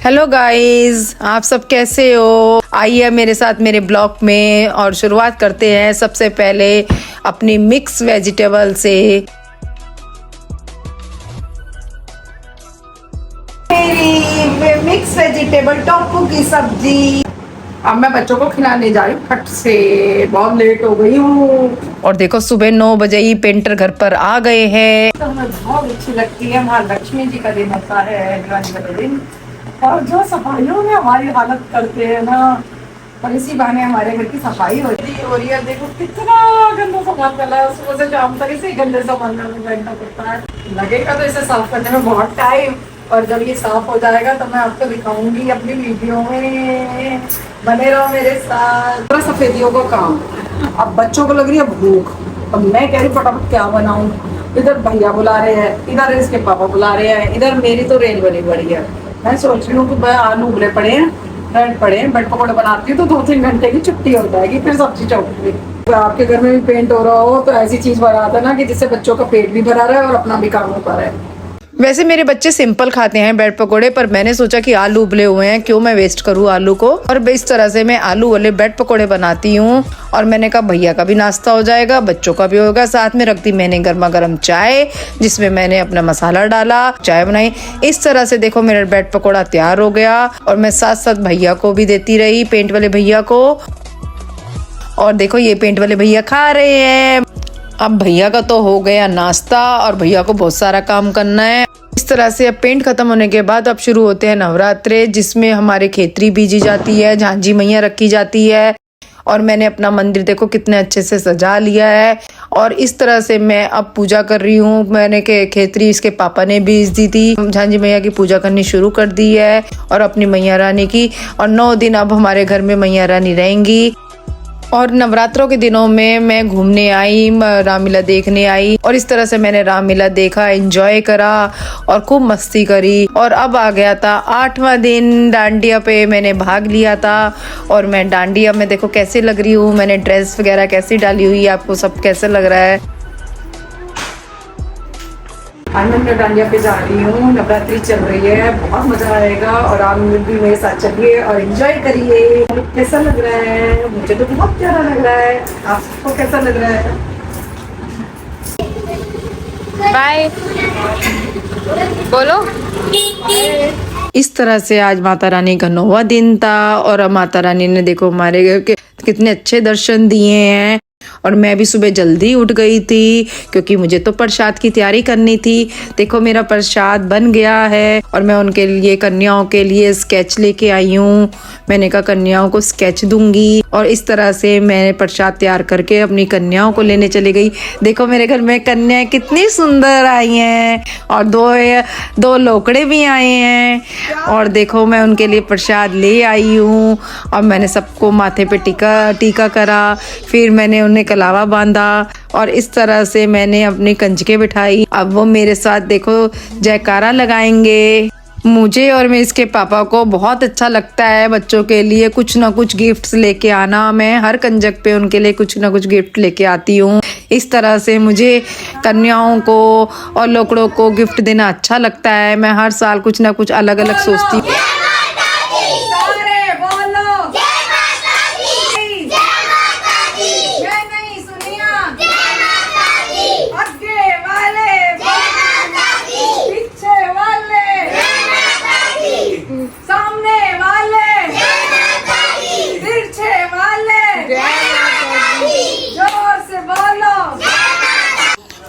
Hello guys, आप सब कैसे हो? आइए मेरे साथ मेरे ब्लॉग में और शुरुआत करते हैं सबसे पहले अपनी मिक्स वेजिटेबल से। मेरी मिक्स वेजिटेबल टोफू की सब्जी अब मैं बच्चों को खिलाने जा रही हूँ फट से, बहुत लेट हो गई हूँ। और देखो सुबह 9 बजे ही पेंटर घर पर आ गए हैं। तो हमें बहुत अच्छी लगती है, महालक्ष्मी जी का दिन होता है दिवाली वाले दिन, और जो सफाइयों में हमारी हालत करते हैं ना, और इसी बहाने हमारे घर की सफाई होती है। और ये देखो कितना गंदा सामान डाला है, सुबह से शाम तक इसे गंदे सामान में बैठना पड़ता है। लगेगा तो इसे साफ करने में बहुत टाइम, और जब ये साफ हो जाएगा तो मैं आपको दिखाऊंगी अपनी वीडियो में। बने रहो मेरे साथ। पूरा सफेदियों का काम। अब बच्चों को लग रही है भूख, अब मैं कह रही फटाफट क्या बनाऊं। इधर भैया बुला रहे हैं, इधर इसके पापा बुला रहे हैं, इधर मेरी तो रेल बनी पड़ी है। मैं सोच रही हूँ कि मैं आलू उबले पड़े हैं, ब्रेड पड़े हैं, ब्रेड पकौड़े बनाती हूँ तो 2-3 घंटे की छुट्टी हो जाएगी, फिर सब्जी चौकूंगी। तो आपके घर में भी पेंट हो रहा हो तो ऐसी चीज बना देना कि जिससे बच्चों का पेट भी भरा रहे और अपना भी काम हो पा रहा है। वैसे मेरे बच्चे सिंपल खाते हैं ब्रेड पकोड़े, पर मैंने सोचा कि आलू उबले हुए हैं, क्यों मैं वेस्ट करूँ आलू को। और इस तरह से मैं आलू वाले ब्रेड पकोड़े बनाती हूँ। और मैंने कहा भैया का भी नाश्ता हो जाएगा, बच्चों का भी होगा। साथ में रख दी मैंने गर्मा गर्म चाय, जिसमें मैंने अपना मसाला डाला, चाय बनाई। इस तरह से देखो मेरा ब्रेड पकोड़ा तैयार हो गया। और मैं साथ साथ भैया को भी देती रही, पेंट वाले भैया को। और देखो ये पेंट वाले भैया खा रहे हैं। अब भैया का तो हो गया नाश्ता, और भैया को बहुत सारा काम करना है। इस तरह से अब पेंट खत्म होने के बाद अब शुरू होते हैं नवरात्रे, जिसमें हमारे खेतरी बीजी जाती है, झांझी मैया रखी जाती है। और मैंने अपना मंदिर देखो कितने अच्छे से सजा लिया है। और इस तरह से मैं अब पूजा कर रही हूँ। मैंने के खेतरी इसके पापा ने बीज दी थी, झांझी मैया की पूजा करनी शुरू कर दी है, और अपनी मैया रानी की। और 9 दिन अब हमारे घर में मैया रानी रहेंगी। और नवरात्रों के दिनों में मैं घूमने आई, रामलीला देखने आई, और इस तरह से मैंने रामलीला देखा, एंजॉय करा और खूब मस्ती करी। और अब आ गया था 8वां दिन, डांडिया पे मैंने भाग लिया था। और मैं डांडिया में देखो कैसे लग रही हूँ, मैंने ड्रेस वगैरह कैसी डाली हुई है, आपको सब कैसे लग रहा है। आज मैं डांडिया पे जा रही हूँ, नवरात्रि चल रही है, बहुत मजा आएगा। और आप भी मेरे साथ चलिए और एंजॉय करिए। कैसा लग रहा है? मुझे तो बहुत प्यारा लग रहा है, आप सबको कैसा लग रहा है? बाय बोलो। इस तरह से आज माता रानी का 9वां दिन था। और अब माता रानी ने देखो हमारे घर के कितने अच्छे दर्शन दिए हैं। और मैं भी सुबह जल्दी उठ गई थी, क्योंकि मुझे तो प्रसाद की तैयारी करनी थी। देखो मेरा प्रसाद बन गया है, और मैं उनके लिए, कन्याओं के लिए स्केच लेके आई हूँ। मैंने कहा कन्याओं को स्केच दूंगी। और इस तरह से मैंने प्रसाद तैयार करके अपनी कन्याओं को लेने चली गई। देखो मेरे घर में कन्याएं कितनी सुंदर आई हैं, और दो लोकड़े भी आए हैं। और देखो मैं उनके लिए प्रसाद ले आई हूँ। और मैंने सबको माथे पे टीका करा, फिर मैंने उन्हें कलावा बांधा, और इस तरह से मैंने अपनी कंजके बिठाई। अब वो मेरे साथ देखो जयकारा लगाएंगे। मुझे और मैं इसके पापा को बहुत अच्छा लगता है बच्चों के लिए कुछ ना कुछ गिफ्ट्स लेके आना। मैं हर कंजक पे उनके लिए कुछ ना कुछ गिफ्ट लेके आती हूँ। इस तरह से मुझे कन्याओं को और लोकड़ों को गिफ्ट देना अच्छा लगता है। मैं हर साल कुछ ना कुछ अलग अलग सोचती हूँ।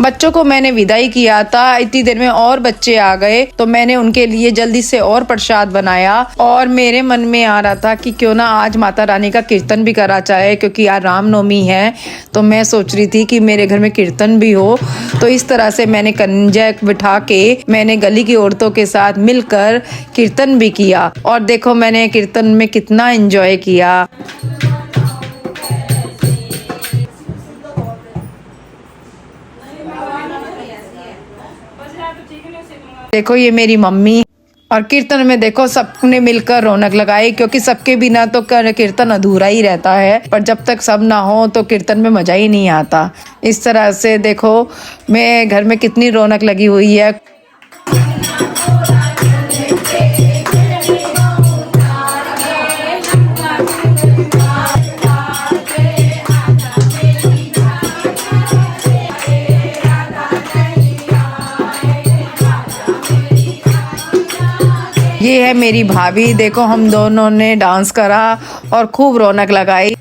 बच्चों को मैंने विदाई किया था, इतनी देर में और बच्चे आ गए, तो मैंने उनके लिए जल्दी से और प्रसाद बनाया। और मेरे मन में आ रहा था कि क्यों ना आज माता रानी का कीर्तन भी करा जाए, क्योंकि आज रामनवमी है। तो मैं सोच रही थी कि मेरे घर में कीर्तन भी हो। तो इस तरह से मैंने कंजक बिठा के मैंने गली की औरतों के साथ मिलकर कीर्तन भी किया। और देखो मैंने कीर्तन में कितना एंजॉय किया। देखो ये मेरी मम्मी, और कीर्तन में देखो सबने मिलकर रौनक लगाई, क्योंकि सबके बिना तो कीर्तन अधूरा ही रहता है। पर जब तक सब ना हो तो कीर्तन में मजा ही नहीं आता। इस तरह से देखो मैं घर में कितनी रौनक लगी हुई है। ये है मेरी भाभी, देखो हम दोनों ने डांस करा और खूब रौनक लगाई।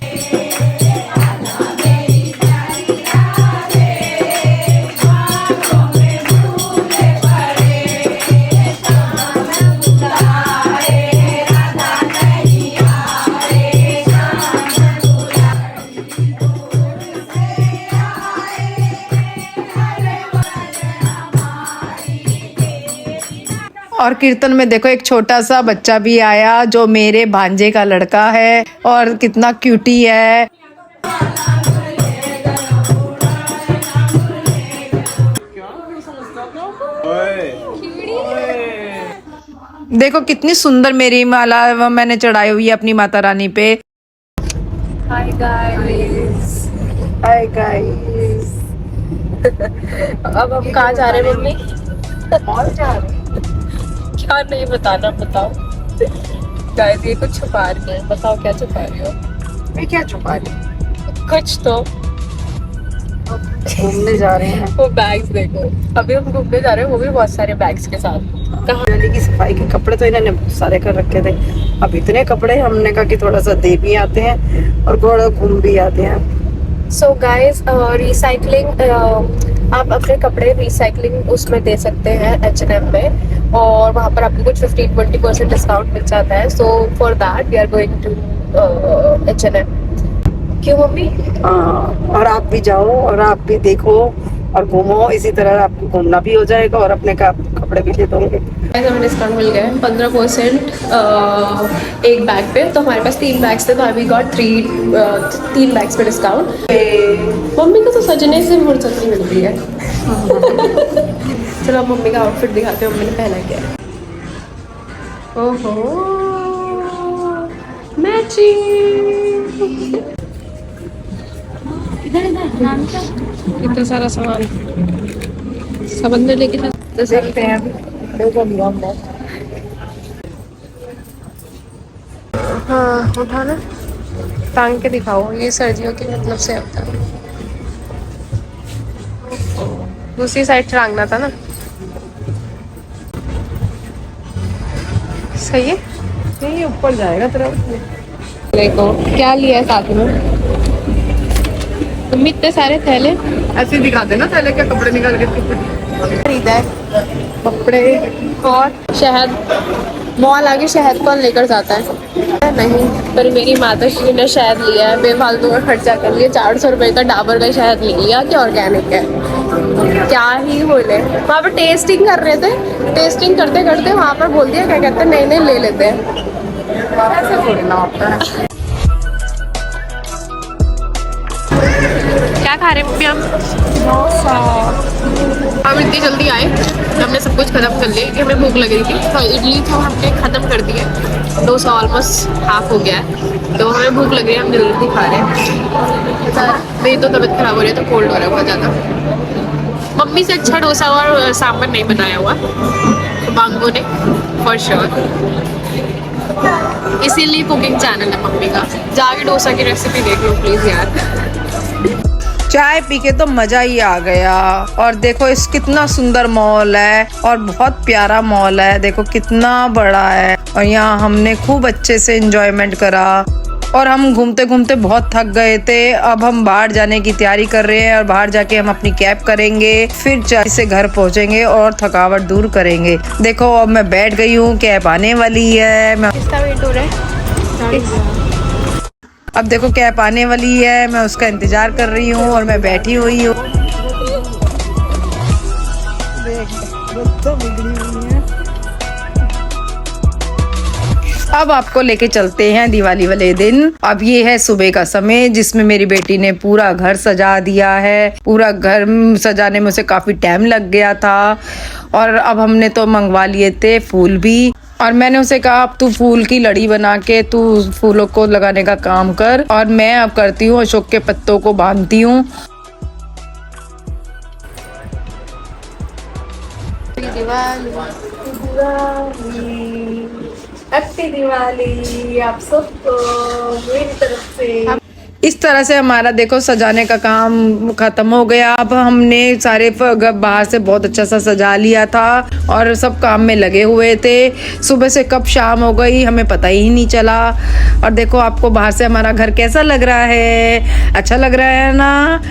और कीर्तन में देखो एक छोटा सा बच्चा भी आया जो मेरे भांजे का लड़का है और कितना क्यूटी है। देखो कितनी सुंदर मेरी माला मैंने चढ़ाई हुई है अपनी माता रानी पे। Hi guys, hi guys. अब हम कहाँ जा रहे हैं मम्मी? मॉल जा रहे हैं। क्या नहीं बताना, बताओ। गाइस ये कुछ छुपा रही है, बताओ क्या छुपा रही हो? मैं क्या छुपा रही हूँ? कुछ तो। घूमने जा रहे हैं। वो बैग्स देखो, अभी हम घूमने जा रहे हैं, वो भी बहुत सारे बैग्स के साथ। कहाँ? गली की सफाई के कपड़े तो इन्होंने बहुत सारे कर रखे थे। अब इतने कपड़े हमने कहा कि थोड़ा सा दे भी आते हैं और थोड़ा घूम भी आते हैं। सो गाइस रिसाइकलिंग, आप अपने कपड़े रिसाइकलिंग उसमें दे सकते हैं H&M में, और वहाँ पर आपको कुछ 15-20% डिस्काउंट मिल जाता है। So for that we are going to H&M। क्यों मम्मी? हाँ, और आप भी जाओ और आप भी देखो और घूमो, इसी तरह आपको घूमना भी हो जाएगा और अपने कपड़े भी ले दोगे। हमें डिस्काउंट मिल गया है 15% एक बैग पे। तो हमारे पास 3 बैग्स थे, तो अभी गॉट 3 बैग्स पे डिस्काउंट। मम्मी को तो सजने से फुर्सत नहीं मिलती है। चलो अब मम्मी का आउटफिट दिखाते हैं, मम्मी ने पहना क्या है। ओहो, मैचिंग। इतना सारा सामान सब अंदर लेके देखते हैं अभी। हाँ उठाना, टांग के दिखाओ, ये सर्दियों के मतलब से होता है। दूसरी साइड टांगना था ना। सही है, नहीं ये ऊपर जाएगा तेरा। देखो क्या लिया है साथ में। तुम इतने सारे थैले ऐसे ही दिखाते ना थैले के कपड़े निकाल के। खरीदा है, कपड़े और शहद। मॉल आगे शहद कौन लेकर जाता है? नहीं, पर मेरी माता श्री ने शहद लिया है, बेफालतू का खर्चा कर लिया। 400 रुपए का डाबर का शहद ले लिया कि ऑर्गेनिक है। क्या ही बोले, वहाँ पर टेस्टिंग कर रहे थे, टेस्टिंग करते करते वहाँ पर बोल दिया क्या कहते हैं, नहीं नहीं ले लेते हैं। ऐसे थोड़ी ना होता है। क्या खा रहे हैं मम्मी हम? हम इतनी जल्दी आए, हमने सब कुछ खत्म कर लिया कि हमें भूख लग रही थी। तो इडली तो हमने खत्म कर दी है, डोसा ऑलमोस्ट हाफ हो गया है, तो हमें भूख लग रही है, हम जल्दी खा रहे हैं। मेरी तो तबीयत खराब हो रही है, तो कोल्ड हो रहा है बहुत ज़्यादा। मम्मी से अच्छा डोसा और सांभर नहीं बनाया हुआ मांगो ने, फॉर श्योर। इसीलिए कुकिंग चैनल है मम्मी का, जाके डोसा की रेसिपी देख लो प्लीज़ यार। चाय पी के तो मजा ही आ गया। और देखो इस कितना सुंदर मॉल है और बहुत प्यारा मॉल है, देखो कितना बड़ा है। और यहाँ हमने खूब अच्छे से एंजॉयमेंट करा और हम घूमते घूमते बहुत थक गए थे। अब हम बाहर जाने की तैयारी कर रहे हैं और बाहर जाके हम अपनी कैब करेंगे, फिर चाय से घर पहुँचेंगे और थकावट दूर करेंगे। देखो अब मैं बैठ गई हूँ, कैब आने वाली है। मैं किसका वेट हो रहा है? अब देखो कैब आने वाली है, मैं उसका इंतजार कर रही हूँ और मैं बैठी हुई हूँ। अब आपको लेके चलते हैं दिवाली वाले दिन। अब ये है सुबह का समय जिसमें मेरी बेटी ने पूरा घर सजा दिया है। पूरा घर सजाने में उसे काफी टाइम लग गया था और अब हमने तो मंगवा लिए थे फूल भी। और मैंने उसे कहा अब तू फूल की लड़ी बना के तू फूलों को लगाने का काम कर, और मैं अब करती हूँ अशोक के पत्तों को बांधती हूँ। हैप्पी दिवाली आप सबको मेरी तरफ से। इस तरह से हमारा देखो सजाने का काम खत्म हो गया। अब हमने सारे बाहर से बहुत अच्छा सा सजा लिया था और सब काम में लगे हुए थे। सुबह से कब शाम हो गई हमें पता ही नहीं चला। और देखो आपको बाहर से हमारा घर कैसा लग रहा है, अच्छा लग रहा है ना।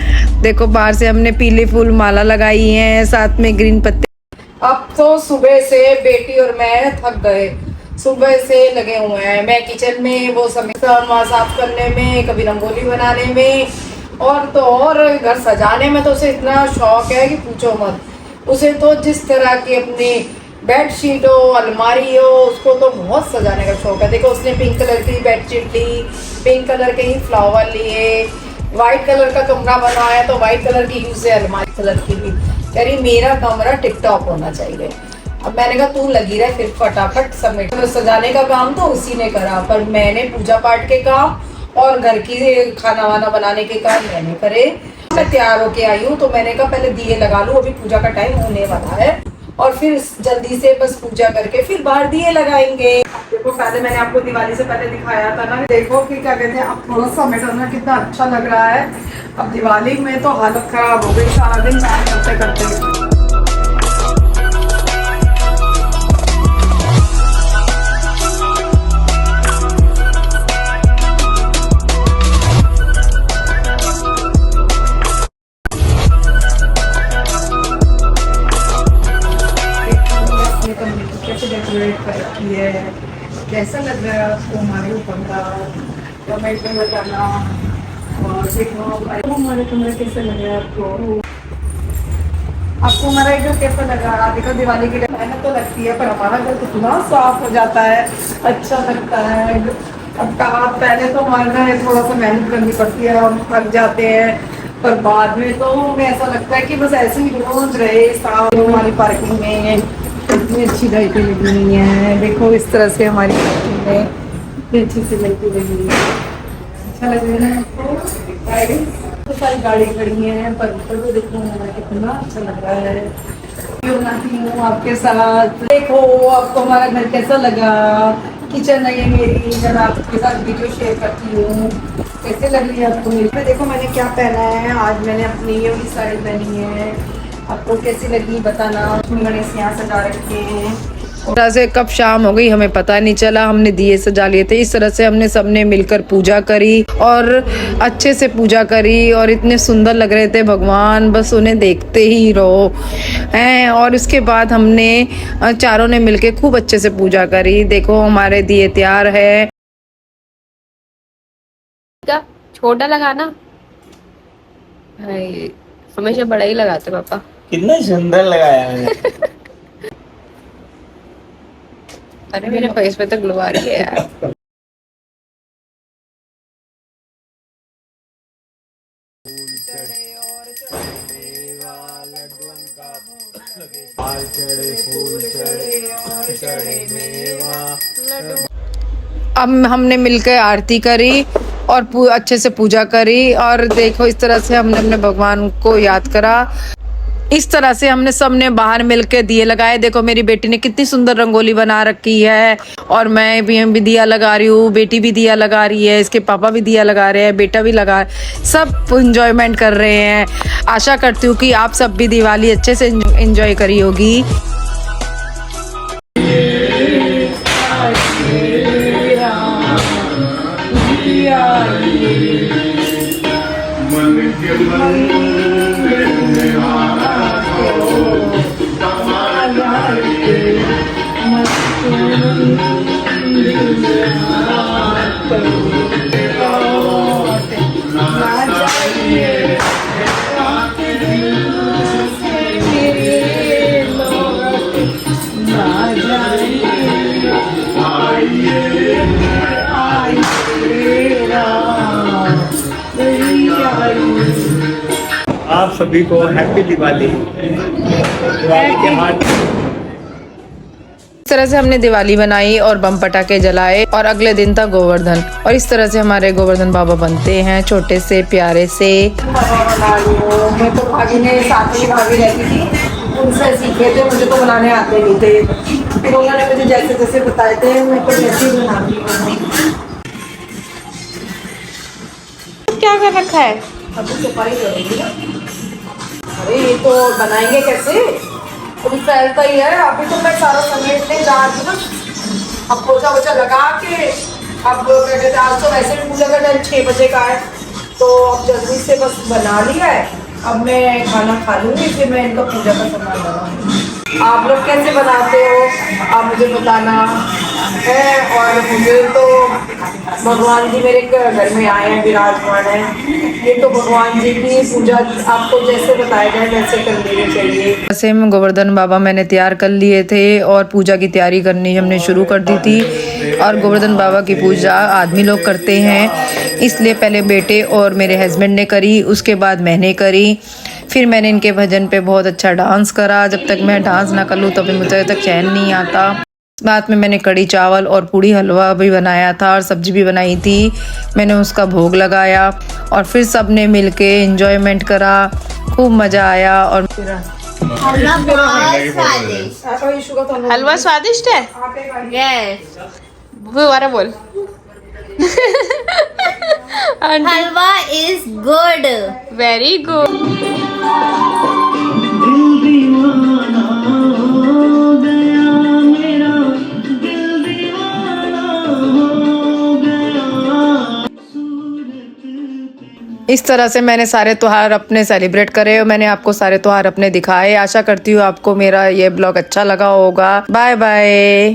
देखो बाहर से हमने पीले फूल माला लगाई है, साथ में ग्रीन पत्ते। अब तो सुबह से बेटी और मैं थक गए, सुबह से लगे हुए हैं। मैं किचन में, वो समीकरण साफ करने में, कभी रंगोली बनाने में और तो और घर सजाने में तो उसे इतना शौक है कि पूछो मत। उसे तो जिस तरह की अपनी बेडशीट हो, अलमारी हो, उसको तो बहुत सजाने का शौक है। देखो उसने पिंक कलर की बेडशीट ली, पिंक कलर के ही फ्लावर लिए, वाइट कलर का कमरा बनवाया तो वाइट कलर की यूज है, अलमारी कलर की भी। कह रही मेरा कमरा टिकटॉक होना चाहिए। अब मैंने कहा तू लगी रहे फिर फटाफट समेट। तो सजाने का काम तो उसी ने करा, पर मैंने पूजा पाठ के काम और घर की खाना वाना बनाने के काम मैंने करे। मैं तैयार होके आई हूँ तो मैंने कहा पहले दिए लगा लूँ, अभी पूजा का टाइम होने वाला है और फिर जल्दी से बस पूजा करके फिर बाहर दिए लगाएंगे। देखो पहले मैंने आपको दिवाली से पहले दिखाया था ना, देखो कि क्या कहते हैं, अब थोड़ा सा समेटना कितना अच्छा लग रहा है। अब दिवाली में तो हालत खराब हो गई, सारा दिन काम करते करते। कैसे डेकोरेट कर रखी है, कैसा लग रहा है आपको हमारे ऊपर का, कमेंट में बताना। और देखो हमारे कमरे कैसे लग रहा है आपको हमारा घर कैसा लगा। देखो दिवाली की मेहनत तो लगती है पर हमारा घर कितना साफ हो जाता है, अच्छा लगता है। अब कहा पहले तो हमारा घर थोड़ा सा मेहनत करनी पड़ती है, हम थक जाते हैं, पर बाद में तो हमें ऐसा लगता है कि बस ऐसे ही रोज रहे साफ। हमारी पार्किंग में इतनी अच्छी लाइटें लगी हुई हैं, देखो इस तरह से हमारी पार्किंग में इतनी अच्छी सी लाइटें लगी हुई है। अच्छा लग रहा है आपको। तो सारी गाड़ी खड़ी हैं पर ऊपर तो देखो हमारा कितना अच्छा लग रहा है। बनाती हूँ आपके साथ, देखो आपको हमारा घर कैसा लगा। किचन है ये मेरी, मैं आपके साथ वीडियो शेयर करती हूँ। कैसे लग रही है आपको मेरी। देखो मैंने क्या पहना है, आज मैंने अपनी ये वाली साड़ी पहनी है। आपको कैसी लगी बताना। गणेश यहाँ सजा रखे हैं। तरह से कब शाम हो गई हमें पता नहीं चला, हमने दिए सजा लिए थे। इस तरह से हमने सबने मिलकर पूजा करी और अच्छे से पूजा करी और इतने सुंदर लग रहे थे भगवान, बस उन्हें देखते ही रहो हैं। और इसके बाद हमने चारों ने मिलके खूब अच्छे से पूजा करी। देखो हमारे दिए तैयार है। छोटा लगाना हमेशा बड़ा ही लगाते पापा। कितना सुंदर लगाया है। अरे मेरे फेस पे तो ग्लो आ रही है यार। अब हमने मिलकर आरती करी और अच्छे से पूजा करी और देखो इस तरह से हमने अपने भगवान को याद करा। इस तरह से हमने सबने बाहर मिलकर दिए लगाए। देखो मेरी बेटी ने कितनी सुंदर रंगोली बना रखी है और मैं भी दिया लगा रही हूँ, बेटी भी दिया लगा रही है, इसके पापा भी दिया लगा रहे हैं, बेटा भी लगा, सब एंजॉयमेंट कर रहे हैं। आशा करती हूँ कि आप सब भी दिवाली अच्छे से एंजॉय करी होगी। आप सभी को हैप्पी दिवाली। दिवाली के हार्दिक। इस तरह से हमने दिवाली बनाई और बम पटाखे जलाए और अगले दिन था गोवर्धन। और इस तरह से हमारे गोवर्धन बाबा बनते हैं, छोटे से प्यारे से। मैं तो भाभी ने साथ में भाभी रहती थी, उनसे सीखे थे, मुझे तो बनाने आते नहीं थे, फिर उन्होंने मुझे जैसे जैसे बताए थे मैं तो जैसे ही बनाती हूँ। क्या कर रखा है? अभी सफाई करेंगे ना। अरे ये तो बनाएंगे कैसे, अभी फैलता ही है। अभी तो मैं सारा समेटने जा रही हूँ ना, अब पोछा वोछा लगा के। अब क्या कहते हैं, आज तो वैसे भी पूजा का टाइम 6 बजे का है, तो अब जल्दी से बस बना लिया है। अब मैं खाना खा लूँगी, फिर मैं इनका पूजा का सामान बनाऊँगी। आप लोग कैसे बनाते हो आप मुझे बताना है। और मुझे तो भगवान जी मेरे घर में आए हैं, विराजमान है। ये तो भगवान जी की पूजा आपको जैसे बताया जाए वैसे कर लेनी चाहिए। वैसे में गोवर्धन बाबा मैंने तैयार कर लिए थे और पूजा की तैयारी करनी हमने शुरू कर दी थी। और गोवर्धन बाबा की पूजा आदमी लोग करते हैं, इसलिए पहले बेटे और मेरे हस्बैंड ने करी, उसके बाद मैंने करी। फिर मैंने इनके भजन पे बहुत अच्छा डांस करा। जब तक मैं डांस ना कर लूँ तभी मुझे तक चैन नहीं आता। बाद में मैंने कड़ी चावल और पूड़ी हलवा भी बनाया था और सब्जी भी बनाई थी। मैंने उसका भोग लगाया और फिर सब ने मिल के इंजॉयमेंट करा, खूब मज़ा आया। और हलवा स्वादिष्ट है। यस, दोबारा बोल। हलवा इज गुड। Very good. इस तरह से मैंने सारे त्योहार अपने सेलिब्रेट करे और मैंने आपको सारे त्योहार अपने दिखाए। आशा करती हूँ आपको मेरा ये ब्लॉग अच्छा लगा होगा। Bye bye.